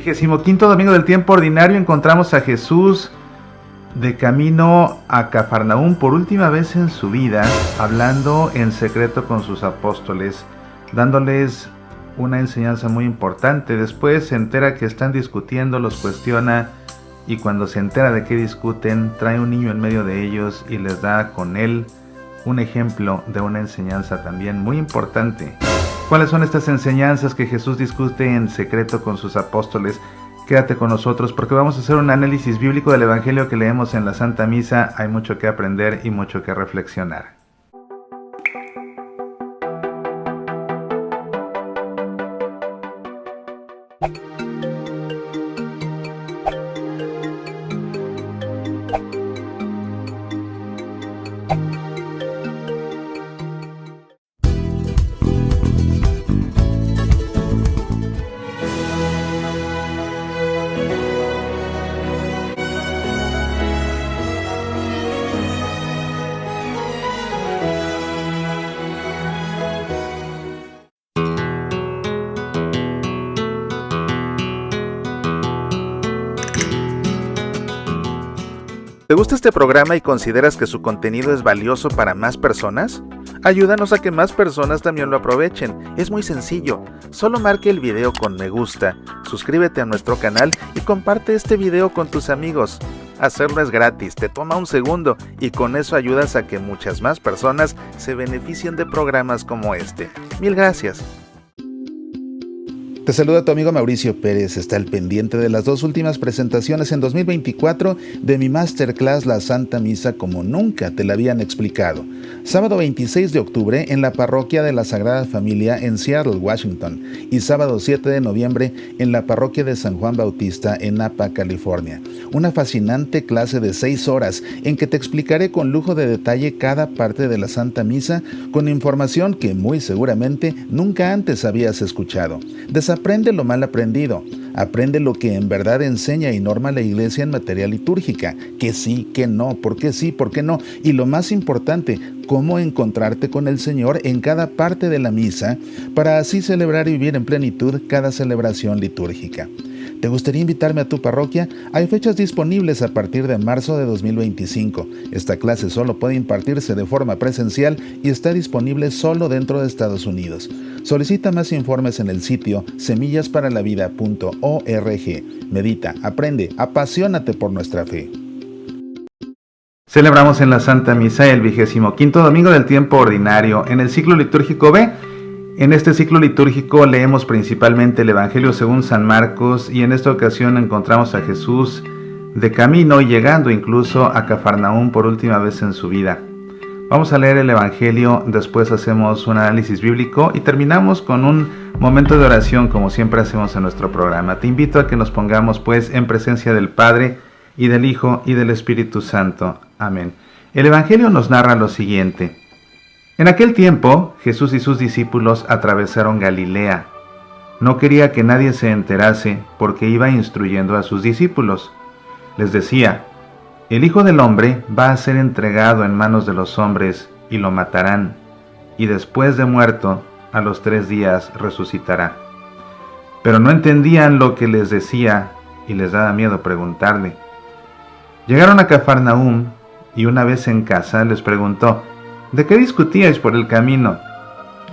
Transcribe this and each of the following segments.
25º domingo del tiempo ordinario encontramos a Jesús de camino a Cafarnaúm por última vez en su vida, hablando en secreto con sus apóstoles, dándoles una enseñanza muy importante. Después se entera que están discutiendo, los cuestiona, y cuando se entera de qué discuten, trae un niño en medio de ellos y les da con él un ejemplo de una enseñanza también muy importante. ¿Cuáles son estas enseñanzas que Jesús discute en secreto con sus apóstoles? Quédate con nosotros porque vamos a hacer un análisis bíblico del Evangelio que leemos en la Santa Misa. Hay mucho que aprender y mucho que reflexionar. ¿Te gusta este programa y consideras que su contenido es valioso para más personas? Ayúdanos a que más personas también lo aprovechen. Es muy sencillo. Solo marque el video con me gusta, suscríbete a nuestro canal y comparte este video con tus amigos. Hacerlo es gratis, te toma un segundo y con eso ayudas a que muchas más personas se beneficien de programas como este. Mil gracias. Te saluda tu amigo Mauricio Pérez. Está al pendiente de las dos últimas presentaciones en 2024 de mi Masterclass La Santa Misa como nunca te la habían explicado. Sábado 26 de octubre en la Parroquia de la Sagrada Familia en Seattle, Washington, y sábado 7 de noviembre en la Parroquia de San Juan Bautista en Napa, California. Una fascinante clase de 6 horas en que te explicaré con lujo de detalle cada parte de la Santa Misa con información que muy seguramente nunca antes habías escuchado. Desaprende lo mal aprendido. Aprende lo que en verdad enseña y norma la Iglesia en materia litúrgica. Que sí, que no, por qué sí, por qué no. Y lo más importante, cómo encontrarte con el Señor en cada parte de la misa para así celebrar y vivir en plenitud cada celebración litúrgica. ¿Te gustaría invitarme a tu parroquia? Hay fechas disponibles a partir de marzo de 2025. Esta clase solo puede impartirse de forma presencial y está disponible solo dentro de Estados Unidos. Solicita más informes en el sitio semillasparalavida.org. Medita, aprende, apasionate por nuestra fe. Celebramos en la Santa Misa el 25º domingo del tiempo ordinario en el ciclo litúrgico B. En este ciclo litúrgico leemos principalmente el Evangelio según San Marcos y en esta ocasión encontramos a Jesús de camino y llegando incluso a Cafarnaúm por última vez en su vida. Vamos a leer el Evangelio, después hacemos un análisis bíblico y terminamos con un momento de oración como siempre hacemos en nuestro programa. Te invito a que nos pongamos pues en presencia del Padre y del Hijo y del Espíritu Santo. Amén. El Evangelio nos narra lo siguiente. En aquel tiempo, Jesús y sus discípulos atravesaron Galilea. No quería que nadie se enterase porque iba instruyendo a sus discípulos. Les decía, el Hijo del Hombre va a ser entregado en manos de los hombres y lo matarán, y después de muerto, a los 3 días resucitará. Pero no entendían lo que les decía y les daba miedo preguntarle. Llegaron a Cafarnaúm y una vez en casa les preguntó, ¿de qué discutíais por el camino?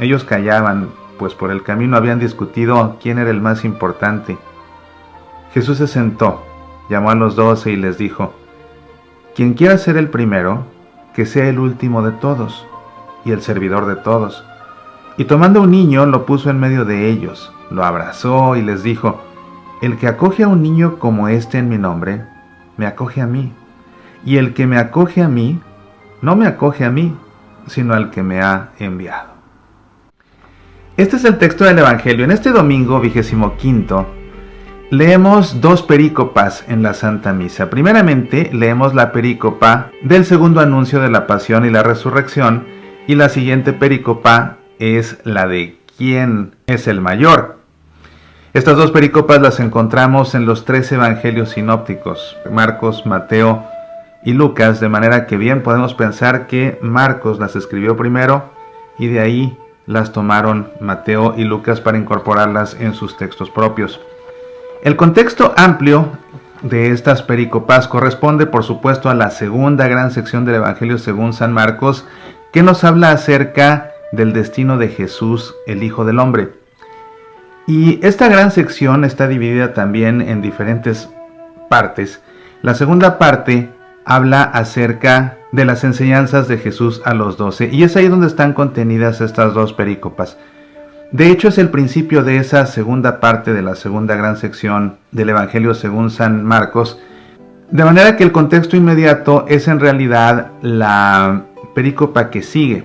Ellos callaban, pues por el camino habían discutido quién era el más importante. Jesús se sentó, llamó a los 12 y les dijo, quien quiera ser el primero, que sea el último de todos y el servidor de todos. Y tomando un niño lo puso en medio de ellos, lo abrazó y les dijo, el que acoge a un niño como este en mi nombre, me acoge a mí. Y el que me acoge a mí, no me acoge a mí, sino al que me ha enviado. Este es el texto del Evangelio. En este domingo 25º leemos 2 perícopas en la Santa Misa. Primeramente leemos la perícopa del segundo anuncio de la pasión y la resurrección y la siguiente perícopa es la de quién es el mayor. Estas 2 perícopas las encontramos en los 3 evangelios sinópticos, Marcos, Mateo y Lucas, de manera que bien podemos pensar que Marcos las escribió primero y de ahí las tomaron Mateo y Lucas para incorporarlas en sus textos propios. El contexto amplio de estas pericopas corresponde, por supuesto, a la segunda gran sección del Evangelio según San Marcos, que nos habla acerca del destino de Jesús, el Hijo del Hombre. Y esta gran sección está dividida también en diferentes partes. La segunda parte habla acerca de las enseñanzas de Jesús a los 12, y es ahí donde están contenidas estas dos perícopas. De hecho, es el principio de esa segunda parte de la segunda gran sección del Evangelio según San Marcos, de manera que el contexto inmediato es en realidad la perícopa que sigue.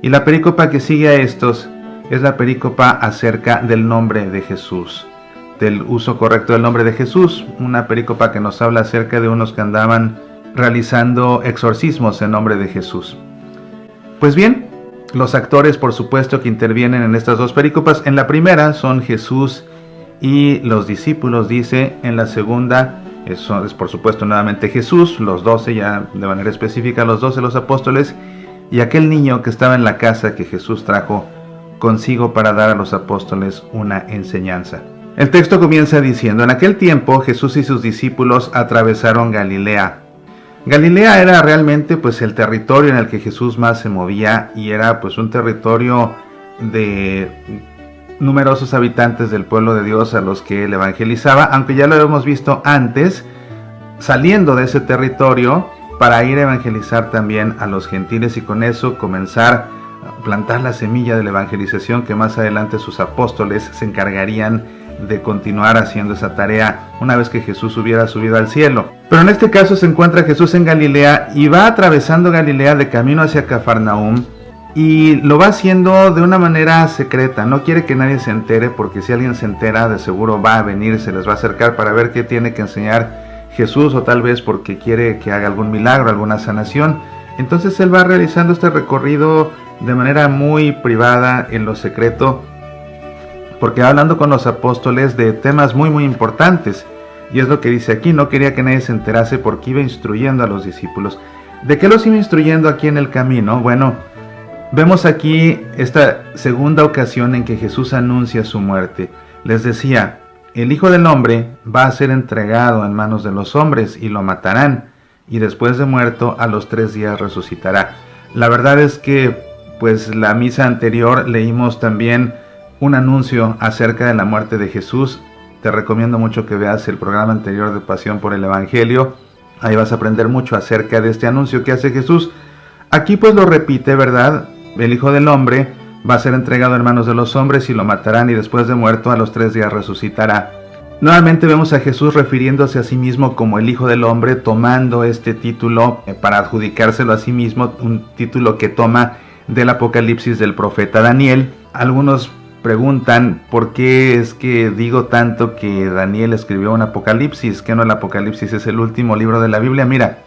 Y la perícopa que sigue a estos es la perícopa acerca del nombre de Jesús, del uso correcto del nombre de Jesús, una perícopa que nos habla acerca de unos que andaban realizando exorcismos en nombre de Jesús. Pues bien, los actores, por supuesto, que intervienen en estas dos perícopas, en la primera son Jesús y los discípulos, dice. En la segunda es por supuesto nuevamente Jesús, los 12, ya de manera específica los 12, los apóstoles, y aquel niño que estaba en la casa que Jesús trajo consigo para dar a los apóstoles una enseñanza. El texto comienza diciendo: en aquel tiempo Jesús y sus discípulos atravesaron Galilea. Galilea era realmente pues el territorio en el que Jesús más se movía, y era pues un territorio de numerosos habitantes del pueblo de Dios a los que él evangelizaba, aunque ya lo hemos visto antes, saliendo de ese territorio para ir a evangelizar también a los gentiles, y con eso comenzar a plantar la semilla de la evangelización que más adelante sus apóstoles se encargarían de continuar haciendo esa tarea una vez que Jesús hubiera subido al cielo. Pero en este caso se encuentra Jesús en Galilea y va atravesando Galilea de camino hacia Cafarnaúm, y lo va haciendo de una manera secreta. No quiere que nadie se entere, porque si alguien se entera de seguro va a venir, se les va a acercar para ver qué tiene que enseñar Jesús, o tal vez porque quiere que haga algún milagro, alguna sanación. Entonces él va realizando este recorrido de manera muy privada, en lo secreto, porque va hablando con los apóstoles de temas muy importantes. Y es lo que dice aquí: no quería que nadie se enterase porque iba instruyendo a los discípulos. ¿De qué los iba instruyendo aquí en el camino? Bueno, vemos aquí esta segunda ocasión en que Jesús anuncia su muerte. Les decía: el Hijo del Hombre va a ser entregado en manos de los hombres y lo matarán, y después de muerto a los 3 días resucitará. La verdad es que pues la misa anterior leímos también un anuncio acerca de la muerte de Jesús. Te recomiendo mucho que veas el programa anterior de Pasión por el Evangelio. Ahí vas a aprender mucho acerca de este anuncio que hace Jesús. Aquí pues lo repite, ¿verdad? El Hijo del Hombre va a ser entregado en manos de los hombres y lo matarán, y después de muerto a los 3 días resucitará. Nuevamente vemos a Jesús refiriéndose a sí mismo como el Hijo del Hombre, tomando este título para adjudicárselo a sí mismo, un título que toma del Apocalipsis del profeta Daniel. Algunos preguntan por qué es que digo tanto que Daniel escribió un Apocalipsis, que no el Apocalipsis es el último libro de la Biblia. Mira,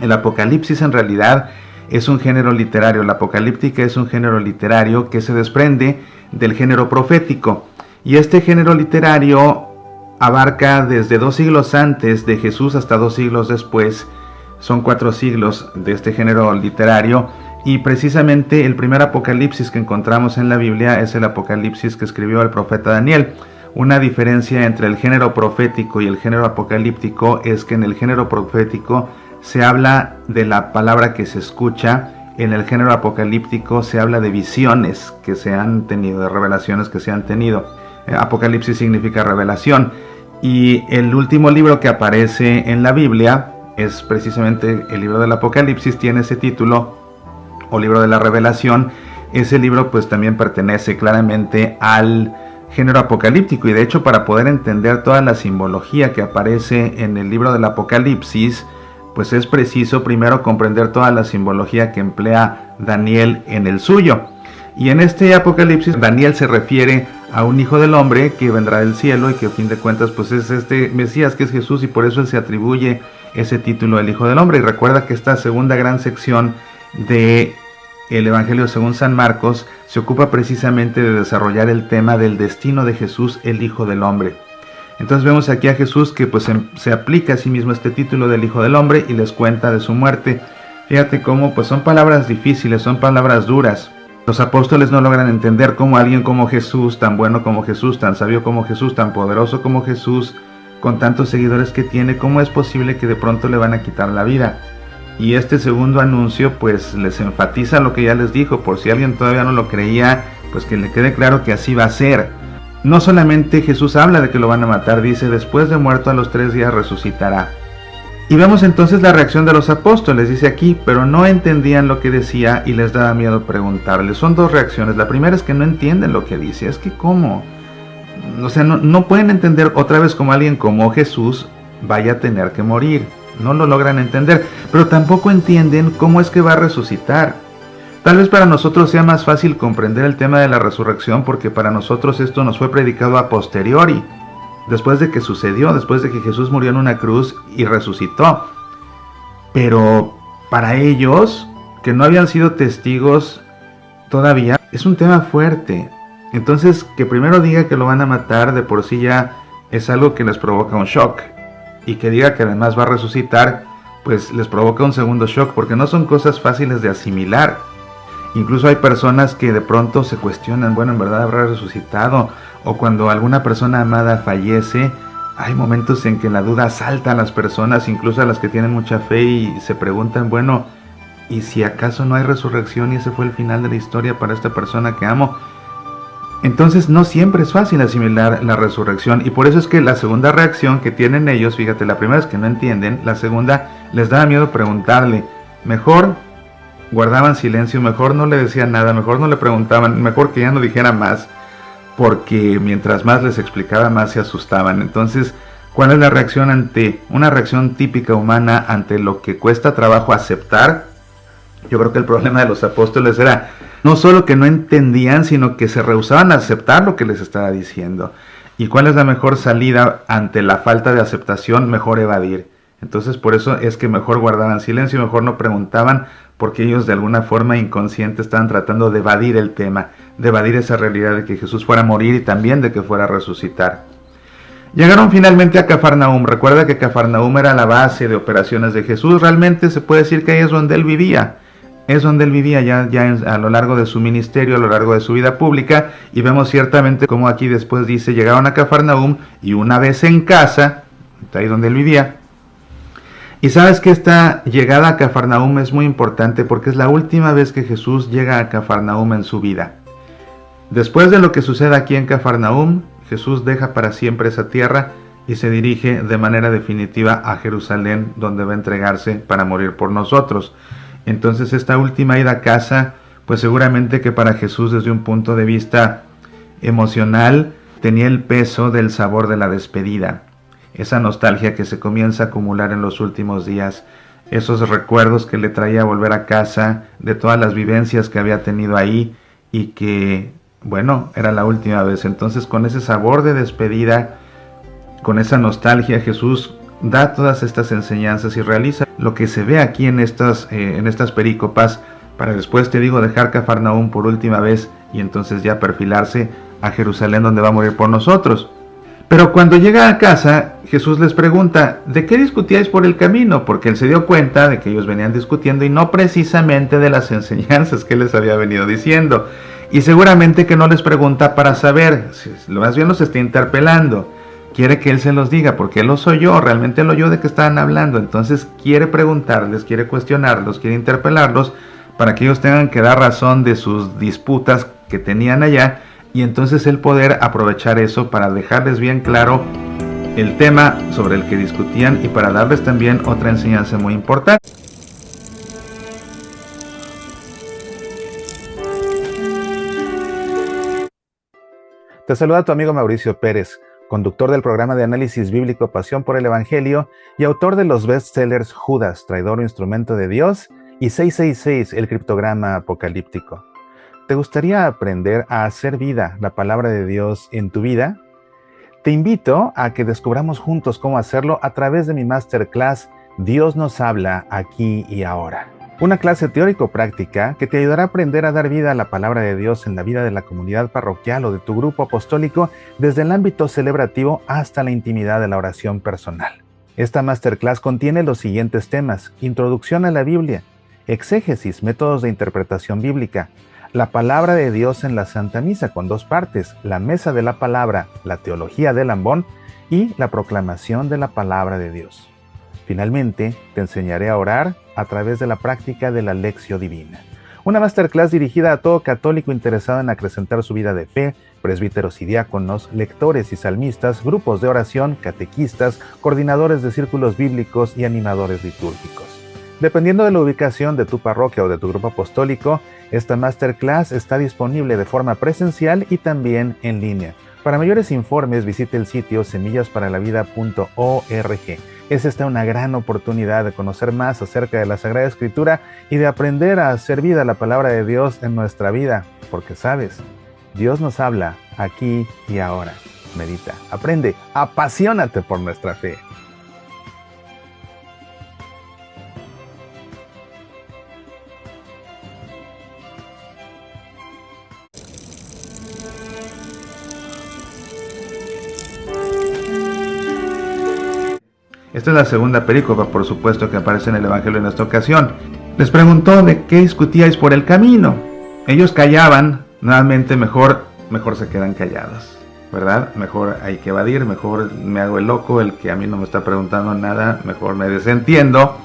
el Apocalipsis en realidad es un género literario. La apocalíptica es un género literario que se desprende del género profético, y este género literario abarca desde 2 siglos antes de Jesús hasta 2 siglos después. Son 4 siglos de este género literario. Y precisamente el primer Apocalipsis que encontramos en la Biblia es el Apocalipsis que escribió el profeta Daniel. Una diferencia entre el género profético y el género apocalíptico es que en el género profético se habla de la palabra que se escucha. En el género apocalíptico se habla de visiones que se han tenido, de revelaciones que se han tenido. Apocalipsis significa revelación. Y el último libro que aparece en la Biblia es precisamente el libro del Apocalipsis, tiene ese título, o libro de la revelación. Ese libro pues también pertenece claramente al género apocalíptico, y de hecho, para poder entender toda la simbología que aparece en el libro del Apocalipsis, pues es preciso primero comprender toda la simbología que emplea Daniel en el suyo. Y en este Apocalipsis Daniel se refiere a un Hijo del Hombre que vendrá del cielo, y que a fin de cuentas pues es este Mesías que es Jesús, y por eso él se atribuye ese título, el Hijo del Hombre. Y recuerda que esta segunda gran sección de el Evangelio según San Marcos se ocupa precisamente de desarrollar el tema del destino de Jesús, el Hijo del Hombre. Entonces vemos aquí a Jesús que pues se aplica a sí mismo este título del Hijo del Hombre y les cuenta de su muerte. Fíjate cómo pues son palabras difíciles, son palabras duras, Los apóstoles no logran entender cómo alguien como Jesús, tan bueno como Jesús, tan sabio como Jesús, tan poderoso como Jesús, con tantos seguidores que tiene, cómo es posible que de pronto le van a quitar la vida. Y este segundo anuncio pues les enfatiza lo que ya les dijo, por si alguien todavía no lo creía, pues que le quede claro que así va a ser. No solamente Jesús habla de que lo van a matar, dice, después de muerto a los 3 días resucitará. Y vemos entonces la reacción de los apóstoles, dice aquí, pero no entendían lo que decía y les daba miedo preguntarle. Son dos reacciones. La primera es que no entienden lo que dice. Es que ¿cómo? O sea, no pueden entender otra vez cómo alguien como Jesús vaya a tener que morir. No lo logran entender, pero tampoco entienden cómo es que va a resucitar. Tal vez para nosotros sea más fácil comprender el tema de la resurrección porque para nosotros esto nos fue predicado a posteriori. Después de que sucedió, después de que Jesús murió en una cruz y resucitó. Pero para ellos, que no habían sido testigos todavía, es un tema fuerte. Entonces, que primero diga que lo van a matar, de por sí ya es algo que les provoca un shock. Y que diga que además va a resucitar, pues les provoca un segundo shock, porque no son cosas fáciles de asimilar. Incluso hay personas que de pronto se cuestionan, bueno, ¿en verdad habrá resucitado? O cuando alguna persona amada fallece, hay momentos en que la duda asalta a las personas, incluso a las que tienen mucha fe y se preguntan, bueno, ¿y si acaso no hay resurrección y ese fue el final de la historia para esta persona que amo? Entonces no siempre es fácil asimilar la resurrección y por eso es que la segunda reacción que tienen ellos, fíjate, la primera es que no entienden, la segunda les da miedo preguntarle, mejor guardaban silencio, mejor no le decían nada, mejor no le preguntaban, mejor que ya no dijera más, porque mientras más les explicaba más se asustaban. Entonces, ¿cuál es la reacción ante una reacción típica humana ante lo que cuesta trabajo aceptar? Yo creo que el problema de los apóstoles era no solo que no entendían, sino que se rehusaban a aceptar lo que les estaba diciendo. ¿Y cuál es la mejor salida ante la falta de aceptación? Mejor evadir. Entonces por eso es que mejor guardaban silencio, mejor no preguntaban, porque ellos de alguna forma inconsciente estaban tratando de evadir el tema, de evadir esa realidad de que Jesús fuera a morir y también de que fuera a resucitar. Llegaron finalmente a Cafarnaúm. Recuerda que Cafarnaúm era la base de operaciones de Jesús. Realmente se puede decir que ahí es donde él vivía. Es donde él vivía ya a lo largo de su ministerio, a lo largo de su vida pública. Y vemos ciertamente como aquí después dice, llegaron a Cafarnaúm y una vez en casa, está ahí donde él vivía. Y sabes que esta llegada a Cafarnaúm es muy importante porque es la última vez que Jesús llega a Cafarnaúm en su vida. Después de lo que sucede aquí en Cafarnaúm, Jesús deja para siempre esa tierra y se dirige de manera definitiva a Jerusalén, donde va a entregarse para morir por nosotros. Entonces esta última ida a casa, pues seguramente que para Jesús desde un punto de vista emocional, tenía el peso del sabor de la despedida. Esa nostalgia que se comienza a acumular en los últimos días, esos recuerdos que le traía volver a casa, de todas las vivencias que había tenido ahí y que, bueno, era la última vez. Entonces con ese sabor de despedida, con esa nostalgia, Jesús da todas estas enseñanzas y realiza lo que se ve aquí en estas perícopas, para después, te digo, dejar Cafarnaúm por última vez y entonces ya perfilarse a Jerusalén, donde va a morir por nosotros. Pero cuando llega a casa, Jesús les pregunta, ¿de qué discutíais por el camino? Porque él se dio cuenta de que ellos venían discutiendo y no precisamente de las enseñanzas que él les había venido diciendo. Y seguramente que no les pregunta para saber, más bien los está interpelando. Quiere que él se los diga, porque él los oyó, realmente él oyó de qué estaban hablando. Entonces quiere preguntarles, quiere cuestionarlos, quiere interpelarlos, para que ellos tengan que dar razón de sus disputas que tenían allá, y entonces él poder aprovechar eso para dejarles bien claro el tema sobre el que discutían y para darles también otra enseñanza muy importante. Te saluda tu amigo Mauricio Pérez, conductor del programa de análisis bíblico Pasión por el Evangelio y autor de los bestsellers Judas, traidor o instrumento de Dios, y 666, el criptograma apocalíptico. ¿Te gustaría aprender a hacer vida la palabra de Dios en tu vida? Te invito a que descubramos juntos cómo hacerlo a través de mi masterclass Dios nos habla aquí y ahora. Una clase teórico-práctica que te ayudará a aprender a dar vida a la palabra de Dios en la vida de la comunidad parroquial o de tu grupo apostólico, desde el ámbito celebrativo hasta la intimidad de la oración personal. Esta masterclass contiene los siguientes temas: introducción a la Biblia, exégesis, métodos de interpretación bíblica, la palabra de Dios en la Santa Misa con 2 partes, la mesa de la palabra, la teología del ambón y la proclamación de la palabra de Dios. Finalmente, te enseñaré a orar a través de la práctica de la Lectio Divina. Una masterclass dirigida a todo católico interesado en acrecentar su vida de fe, presbíteros y diáconos, lectores y salmistas, grupos de oración, catequistas, coordinadores de círculos bíblicos y animadores litúrgicos. Dependiendo de la ubicación de tu parroquia o de tu grupo apostólico, esta masterclass está disponible de forma presencial y también en línea. Para mayores informes, visite el sitio semillasparalavida.org. Es esta una gran oportunidad de conocer más acerca de la Sagrada Escritura y de aprender a hacer vida la palabra de Dios en nuestra vida, porque sabes, Dios nos habla aquí y ahora. Medita, aprende, apasionate por nuestra fe. Esta es la segunda perícopa, por supuesto, que aparece en el Evangelio en esta ocasión. Les preguntó de qué discutíais por el camino. Ellos callaban, nuevamente mejor se quedan callados, ¿verdad? Mejor hay que evadir, mejor me hago el loco, el que a mí no me está preguntando nada, mejor me desentiendo.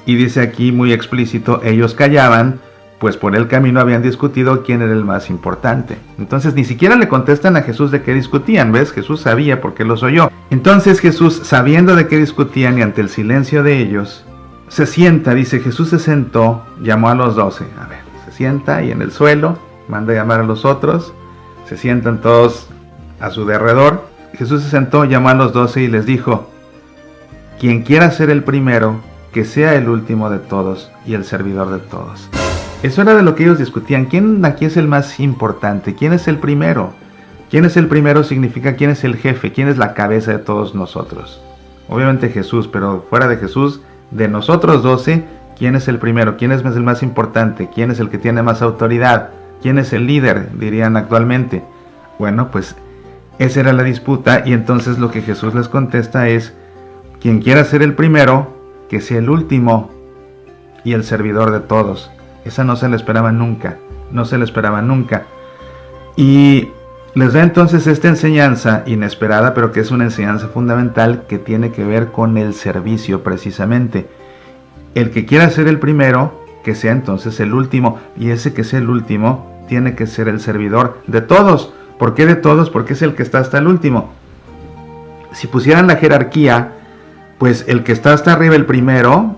Y dice aquí muy explícito, ellos callaban, pues por el camino habían discutido quién era el más importante. Entonces ni siquiera le contestan a Jesús de qué discutían, ¿ves? Jesús sabía porque los oyó. Entonces Jesús, sabiendo de qué discutían y ante el silencio de ellos, se sienta, dice, Jesús se sentó, llamó a los 12. A ver, se sienta y en el suelo, manda a llamar a los otros, se sientan todos a su derredor. Jesús se sentó, llamó a los 12 y les dijo, quien quiera ser el primero, que sea el último de todos y el servidor de todos. Eso era de lo que ellos discutían. ¿Quién aquí es el más importante? ¿Quién es el primero? ¿Quién es el primero? Significa quién es el jefe, quién es la cabeza de todos nosotros. Obviamente Jesús, pero fuera de Jesús, de nosotros 12, ¿quién es el primero? ¿Quién es el más importante? ¿Quién es el que tiene más autoridad? ¿Quién es el líder? Dirían actualmente. Bueno, pues esa era la disputa y entonces lo que Jesús les contesta es, quien quiera ser el primero, que sea el último y el servidor de todos. Esa no se le esperaba nunca, no se le esperaba nunca. Y les da entonces esta enseñanza inesperada, pero que es una enseñanza fundamental que tiene que ver con el servicio precisamente. El que quiera ser el primero, que sea entonces el último, y ese que sea el último, tiene que ser el servidor de todos. ¿Por qué de todos? Porque es el que está hasta el último. Si pusieran la jerarquía, pues el que está hasta arriba, el primero,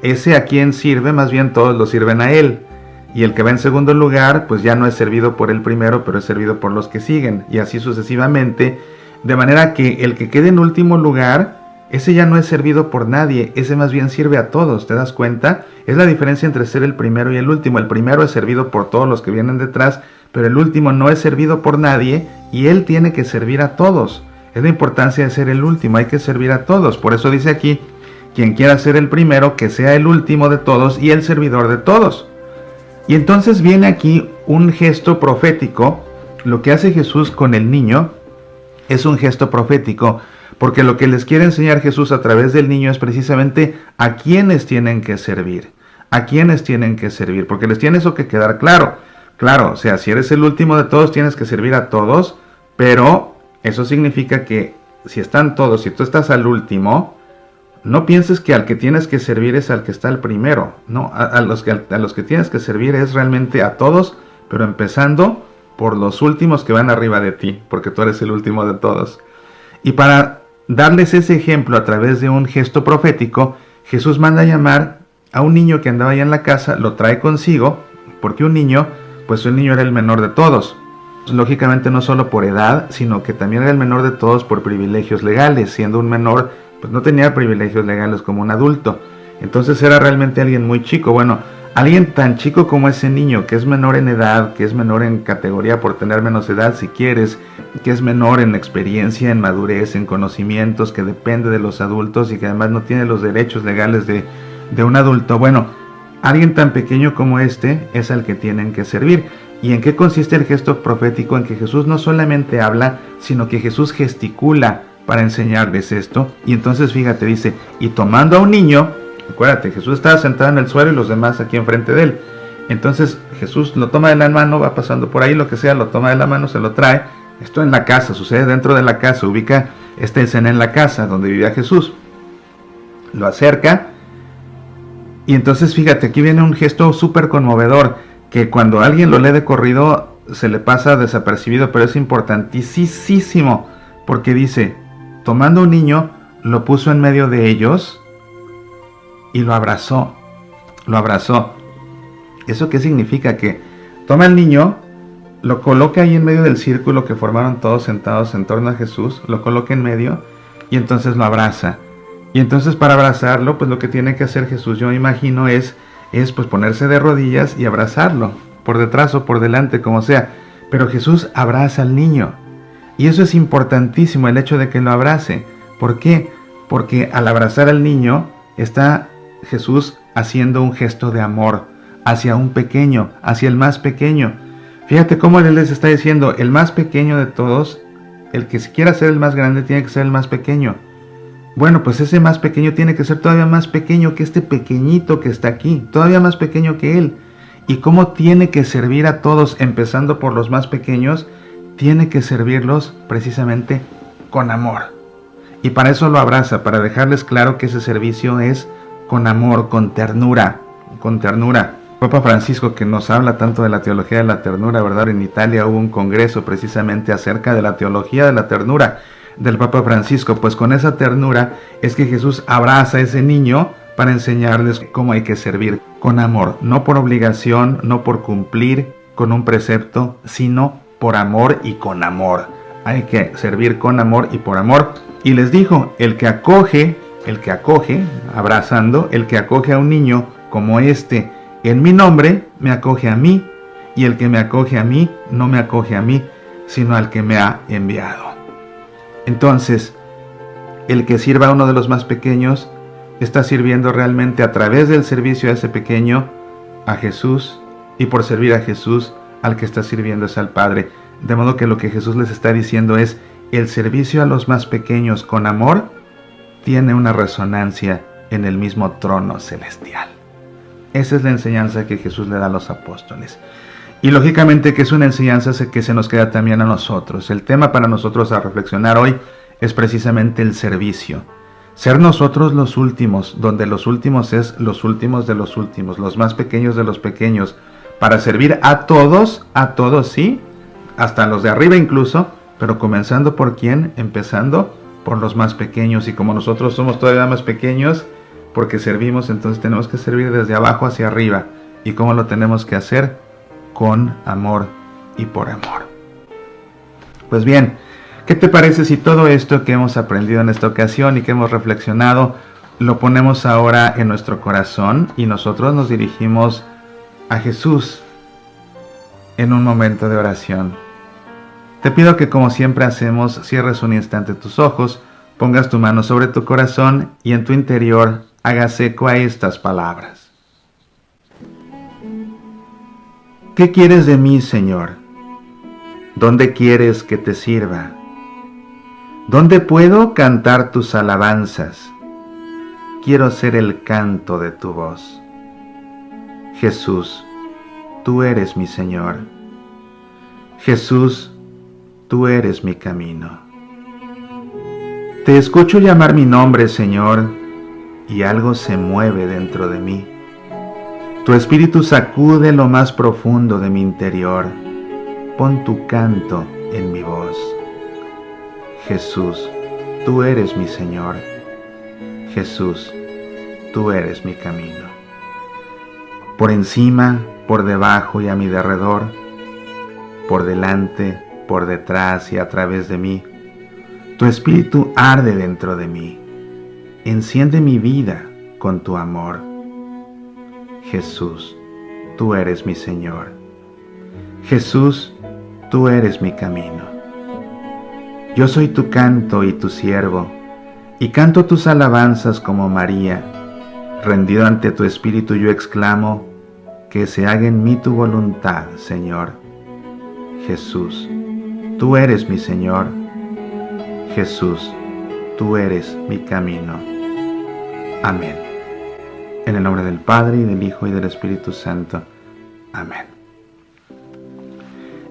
ese a quien sirve, más bien todos lo sirven a él. Y el que va en segundo lugar, pues ya no es servido por el primero, pero es servido por los que siguen. Y así sucesivamente. De manera que el que quede en último lugar, ese ya no es servido por nadie. Ese más bien sirve a todos, ¿te das cuenta? Es la diferencia entre ser el primero y el último. El primero es servido por todos los que vienen detrás, pero el último no es servido por nadie y él tiene que servir a todos. Es la importancia de ser el último, hay que servir a todos. Por eso dice aquí, quien quiera ser el primero, que sea el último de todos y el servidor de todos. Y entonces viene aquí un gesto profético. Lo que hace Jesús con el niño es un gesto profético, porque lo que les quiere enseñar Jesús a través del niño es precisamente a quiénes tienen que servir. A quiénes tienen que servir, porque les tiene eso que quedar claro. Claro, o sea, si eres el último de todos, tienes que servir a todos, pero eso significa que si están todos, si tú estás al último, no pienses que al que tienes que servir es al que está al primero. No, a los que tienes que servir es realmente a todos, pero empezando por los últimos que van arriba de ti, porque tú eres el último de todos. Y para darles ese ejemplo a través de un gesto profético, Jesús manda a llamar a un niño que andaba allá en la casa, lo trae consigo, porque un niño, pues el niño era el menor de todos. Lógicamente no solo por edad, sino que también era el menor de todos por privilegios legales. Siendo un menor, pues no tenía privilegios legales como un adulto. Entonces era realmente alguien muy chico. Bueno, alguien tan chico como ese niño, que es menor en edad, que es menor en categoría por tener menos edad si quieres, que es menor en experiencia, en madurez, en conocimientos, que depende de los adultos y que además no tiene los derechos legales de un adulto. Bueno, alguien tan pequeño como este es al que tienen que servir. ¿Y en qué consiste el gesto profético? En que Jesús no solamente habla, sino que Jesús gesticula para enseñarles esto. Y entonces fíjate, dice, y tomando a un niño, acuérdate, Jesús estaba sentado en el suelo y los demás aquí enfrente de él. Entonces Jesús lo toma de la mano, va pasando por ahí, lo que sea, lo toma de la mano, se lo trae. Esto en la casa, sucede dentro de la casa, ubica esta escena en la casa donde vivía Jesús. Lo acerca y entonces fíjate, aquí viene un gesto súper conmovedor que cuando alguien lo lee de corrido se le pasa desapercibido, pero es importantísimo porque dice, tomando un niño, lo puso en medio de ellos y lo abrazó. ¿Eso qué significa? Que toma al niño, lo coloca ahí en medio del círculo que formaron todos sentados en torno a Jesús, lo coloca en medio y entonces lo abraza. Y entonces para abrazarlo, pues lo que tiene que hacer Jesús, yo imagino, es pues ponerse de rodillas y abrazarlo, por detrás o por delante, como sea. Pero Jesús abraza al niño. Y eso es importantísimo, el hecho de que lo abrace. ¿Por qué? Porque al abrazar al niño, está Jesús haciendo un gesto de amor hacia un pequeño, hacia el más pequeño. Fíjate cómo Él les está diciendo, el más pequeño de todos, el que quiera ser el más grande tiene que ser el más pequeño. Bueno, pues ese más pequeño tiene que ser todavía más pequeño que este pequeñito que está aquí, todavía más pequeño que él. ¿Y cómo tiene que servir a todos, empezando por los más pequeños? Tiene que servirlos precisamente con amor. Y para eso lo abraza, para dejarles claro que ese servicio es con amor, con ternura, con ternura. Papa Francisco, que nos habla tanto de la teología de la ternura, ¿verdad? En Italia hubo un congreso precisamente acerca de la teología de la ternura del Papa Francisco. Pues con esa ternura es que Jesús abraza a ese niño para enseñarles cómo hay que servir con amor, no por obligación, no por cumplir con un precepto, sino por amor y con amor. Hay que servir con amor y por amor. Y les dijo, el que acoge, abrazando, el que acoge a un niño como este en mi nombre, me acoge a mí, y el que me acoge a mí, no me acoge a mí, sino al que me ha enviado. Entonces, el que sirva a uno de los más pequeños, está sirviendo realmente a través del servicio a ese pequeño, a Jesús, y por servir a Jesús, al que está sirviendo es al Padre. De modo que lo que Jesús les está diciendo es, el servicio a los más pequeños con amor, tiene una resonancia en el mismo trono celestial. Esa es la enseñanza que Jesús le da a los apóstoles. Y lógicamente que es una enseñanza que se nos queda también a nosotros. El tema para nosotros a reflexionar hoy es precisamente el servicio. Ser nosotros los últimos, donde los últimos es los últimos de los últimos, los más pequeños de los pequeños, para servir a todos sí, hasta los de arriba incluso, pero comenzando por quién, empezando por los más pequeños. Y como nosotros somos todavía más pequeños, porque servimos, entonces tenemos que servir desde abajo hacia arriba. ¿Y cómo lo tenemos que hacer? Con amor y por amor. Pues bien, ¿qué te parece si todo esto que hemos aprendido en esta ocasión y que hemos reflexionado, lo ponemos ahora en nuestro corazón y nosotros nos dirigimos a Jesús en un momento de oración? Te pido que, como siempre hacemos, cierres un instante tus ojos, pongas tu mano sobre tu corazón y en tu interior hagas eco a estas palabras. ¿Qué quieres de mí, Señor? ¿Dónde quieres que te sirva? ¿Dónde puedo cantar tus alabanzas? Quiero ser el canto de tu voz. Jesús, tú eres mi Señor. Jesús, tú eres mi camino. Te escucho llamar mi nombre, Señor, y algo se mueve dentro de mí. Tu espíritu sacude lo más profundo de mi interior. Pon tu canto en mi voz. Jesús, tú eres mi Señor. Jesús, tú eres mi camino. Por encima, por debajo y a mi derredor, por delante, por detrás y a través de mí, tu espíritu arde dentro de mí. Enciende mi vida con tu amor. Jesús, tú eres mi Señor. Jesús, tú eres mi camino. Yo soy tu canto y tu siervo, y canto tus alabanzas como María. Rendido ante tu espíritu yo exclamo, que se haga en mí tu voluntad, Señor. Jesús, tú eres mi Señor. Jesús, tú eres mi camino. Amén. En el nombre del Padre, y del Hijo, y del Espíritu Santo. Amén.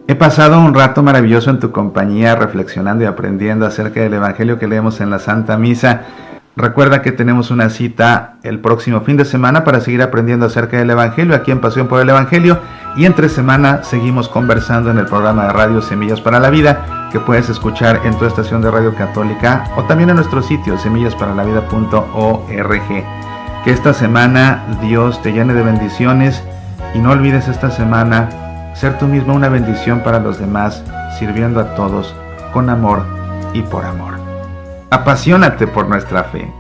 He pasado un rato maravilloso en tu compañía, reflexionando y aprendiendo acerca del Evangelio que leemos en la Santa Misa. Recuerda que tenemos una cita el próximo fin de semana para seguir aprendiendo acerca del Evangelio aquí en Pasión por el Evangelio, y entre semana seguimos conversando en el programa de radio Semillas para la Vida, que puedes escuchar en tu estación de radio católica o también en nuestro sitio semillasparalavida.org. Que esta semana Dios te llene de bendiciones y no olvides esta semana ser tú mismo una bendición para los demás, sirviendo a todos con amor y por amor. Apasionate por nuestra fe.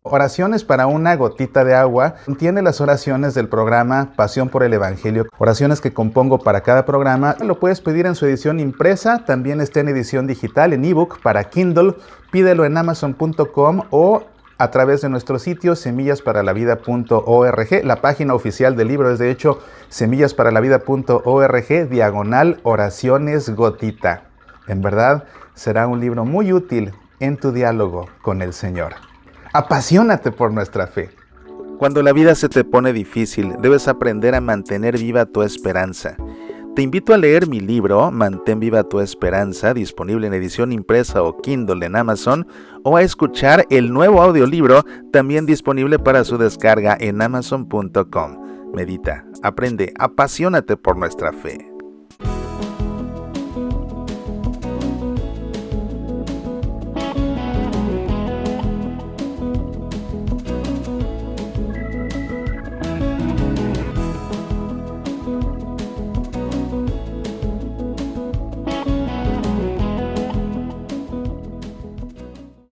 Oraciones para una gotita de agua contiene las oraciones del programa Pasión por el Evangelio, oraciones que compongo para cada programa. Lo puedes pedir en su edición impresa, también está en edición digital, en ebook para Kindle. Pídelo en amazon.com o a través de nuestro sitio semillasparalavida.org. La página oficial del libro es de hecho semillasparalavida.org/oraciones gotita. En verdad, será un libro muy útil en tu diálogo con el Señor. Apasionate por nuestra fe. Cuando la vida se te pone difícil, debes aprender a mantener viva tu esperanza. Te invito a leer mi libro, Mantén viva tu esperanza, disponible en edición impresa o Kindle en Amazon, o a escuchar el nuevo audiolibro, también disponible para su descarga en amazon.com. Medita, aprende, apasionate por nuestra fe.